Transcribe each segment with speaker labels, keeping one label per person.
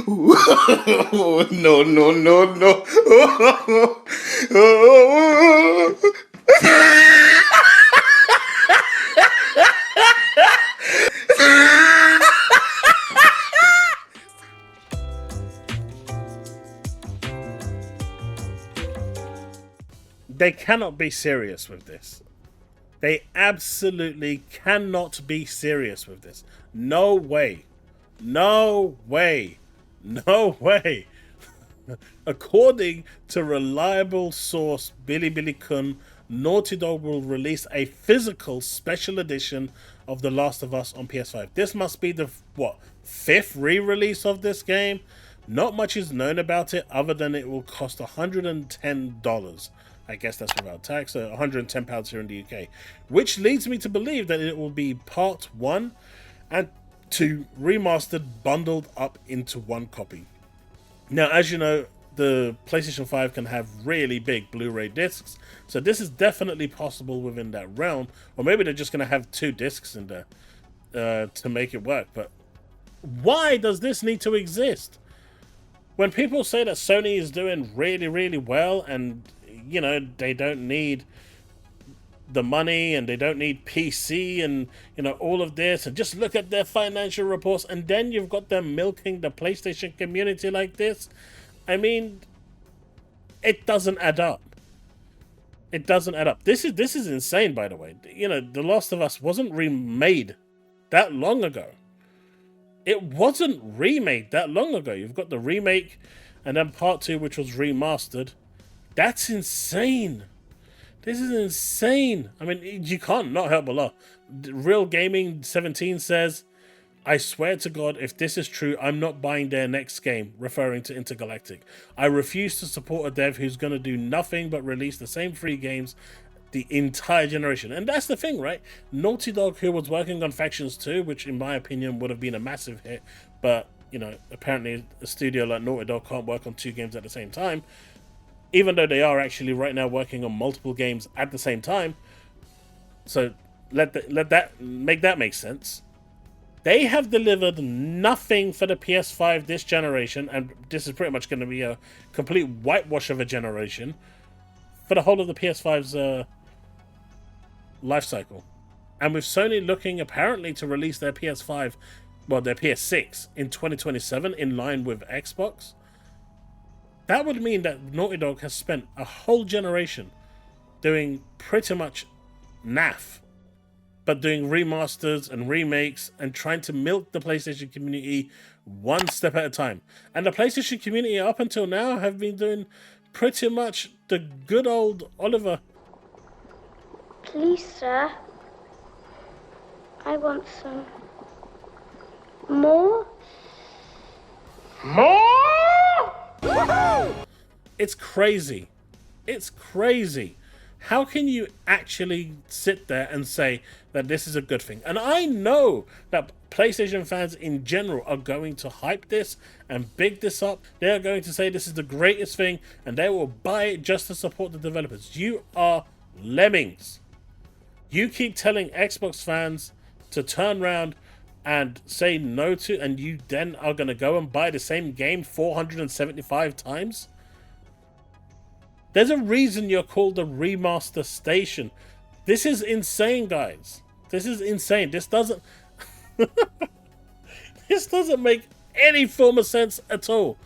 Speaker 1: No, no, no, no. They cannot be serious with this. They absolutely cannot be serious with this. No way. No way. No way. According to reliable source Billy Billy Kun, Naughty Dog will release a physical special edition of The Last of Us on PS5. This must be the fifth re-release of this game. Not much is known about it other than it will cost $110. I guess that's without tax, so £110 here in the UK. Which leads me to believe that it will be part 1 and 2 remastered bundled up into one copy. Now, as you know, the PlayStation 5 can have really big Blu-ray discs, so this is definitely possible within that realm. Or maybe they're just going to have 2 discs in there to make it work. But why does this need to exist? When people say that Sony is doing really, really well and, you know, they don't need the money and they don't need PC and, you know, all of this, and just look at their financial reports, and then you've got them milking the PlayStation community like this. I mean, it doesn't add up. It doesn't add up. This is insane, by the way. You know, The Last of Us wasn't remade that long ago. It wasn't remade that long ago. You've got the remake and then part 2, which was remastered. That's insane. This is insane. I mean, you can't not help but laugh. Real Gaming 17 says, I swear to God, if this is true, I'm not buying their next game, referring to Intergalactic. I refuse to support a dev who's going to do nothing but release the same 3 games the entire generation. And that's the thing, right? Naughty Dog, who was working on Factions 2, which in my opinion would have been a massive hit, but, you know, apparently a studio like Naughty Dog can't work on 2 games at the same time, even though they are actually right now working on multiple games at the same time. So let that make sense. They have delivered nothing for the PS5 this generation, and this is pretty much going to be a complete whitewash of a generation for the whole of the PS5's life cycle. And with Sony looking apparently to release their PS5, well, their PS6 in 2027 in line with Xbox, that would mean that Naughty Dog has spent a whole generation doing pretty much naff, but doing remasters and remakes and trying to milk the PlayStation community one step at a time. And the PlayStation community up until now have been doing pretty much the good old Oliver.
Speaker 2: Please, sir. I want some more.
Speaker 1: More? It's crazy. It's crazy. How can you actually sit there and say that this is a good thing? And I know that PlayStation fans in general are going to hype this and big this up. They are going to say this is the greatest thing and they will buy it just to support the developers. You are lemmings. You keep telling Xbox fans to turn around and say no to, and you then are going to go and buy the same game 475 times? There's a reason you're called the Remaster Station. This is insane, guys. This is insane. This doesn't... this doesn't make any form of sense at all.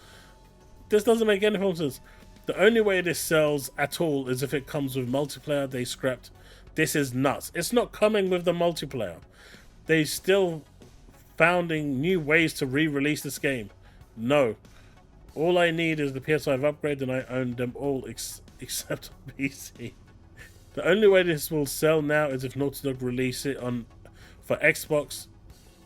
Speaker 1: This doesn't make any form of sense. The only way this sells at all is if it comes with multiplayer. They scrapped. This is nuts. It's not coming with the multiplayer. They still founding new ways to re-release this game. No. All I need is the PS5 upgrade, and I own them all except on PC. The only way this will sell now is if Naughty Dog release it for Xbox.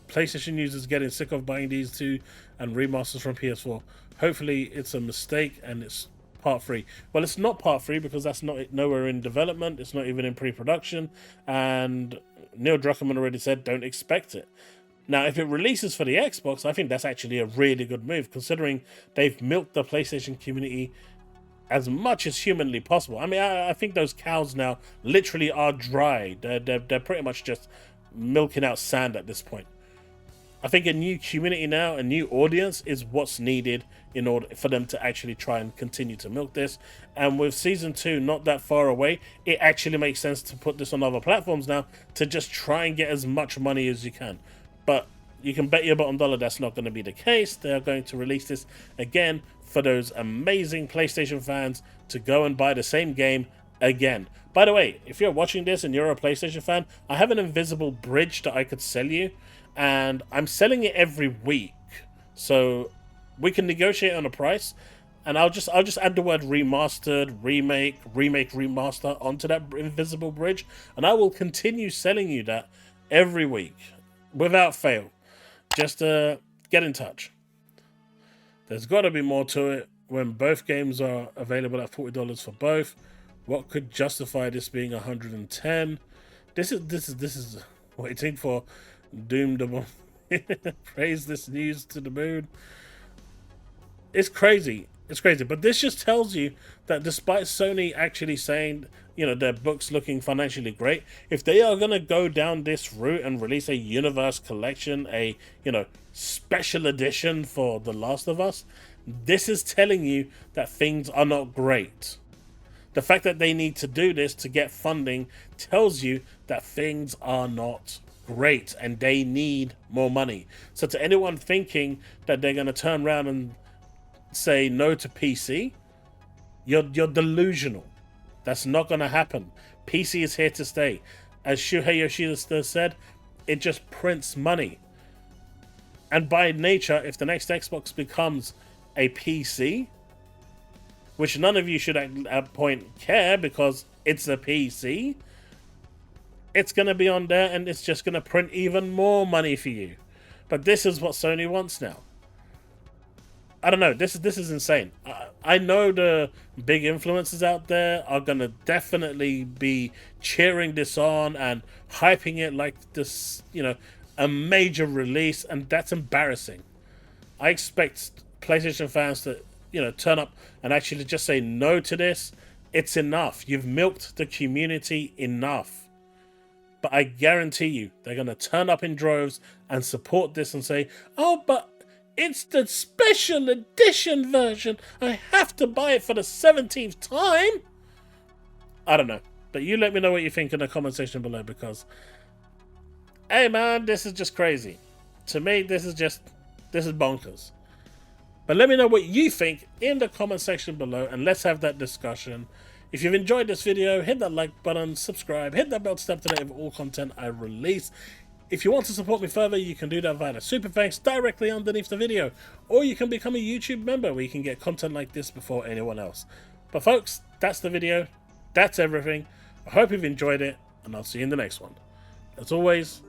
Speaker 1: PlayStation users getting sick of buying these 2 and remasters from PS4. Hopefully it's a mistake and it's part 3. Well, it's not part 3 because that's nowhere in development. It's not even in pre-production, and Neil Druckmann already said don't expect it. Now, if it releases for the Xbox, I think that's actually a really good move, considering they've milked the PlayStation community as much as humanly possible. I mean, I think those cows now literally are dry. They're pretty much just milking out sand at this point. I think a new community now, a new audience is what's needed in order for them to actually try and continue to milk this. And with season 2 not that far away, it actually makes sense to put this on other platforms now to just try and get as much money as you can. But you can bet your bottom dollar that's not going to be the case. They are going to release this again for those amazing PlayStation fans to go and buy the same game again. By the way, if you're watching this and you're a PlayStation fan, I have an invisible bridge that I could sell you, and I'm selling it every week. So we can negotiate on a price, and I'll just add the word remastered, remake, remaster onto that invisible bridge, and I will continue selling you that every week without fail. Just get in touch. There's got to be more to it when both games are available at $40 for both. What could justify this being $110? This is waiting for Doom to praise this news to the moon. It's crazy. It's crazy. But this just tells you that despite Sony actually saying, you know, their books looking financially great, if they are going to go down this route and release a universe collection, a, you know, special edition for The Last of Us, this is telling you that things are not great. The fact that they need to do this to get funding tells you that things are not great and they need more money. So to anyone thinking that they're going to turn around and say no to PC, you're delusional. That's not going to happen. PC is here to stay. As Shuhei Yoshida said, it just prints money. And by nature, if the next Xbox becomes a PC, which none of you should at that point care because it's a PC, it's going to be on there and it's just going to print even more money for you. But this is what Sony wants now. I don't know. This is insane. I know the big influencers out there are going to definitely be cheering this on and hyping it like this, you know, a major release, and that's embarrassing. I expect PlayStation fans to, you know, turn up and actually just say no to this. It's enough. You've milked the community enough. But I guarantee you, they're going to turn up in droves and support this and say, oh, but it's the special edition version. I have to buy it for the 17th time. I don't know. But you let me know what you think in the comment section below, because, hey man, this is just crazy. To me, this is bonkers. But let me know what you think in the comment section below, and let's have that discussion. If you've enjoyed this video, hit that like button, subscribe, hit that bell to stay up to date with all content I release. If you want to support me further, you can do that via the super thanks directly underneath the video, or you can become a YouTube member where you can get content like this before anyone else. But folks, that's the video. That's everything. I hope you've enjoyed it, and I'll see you in the next one. As always,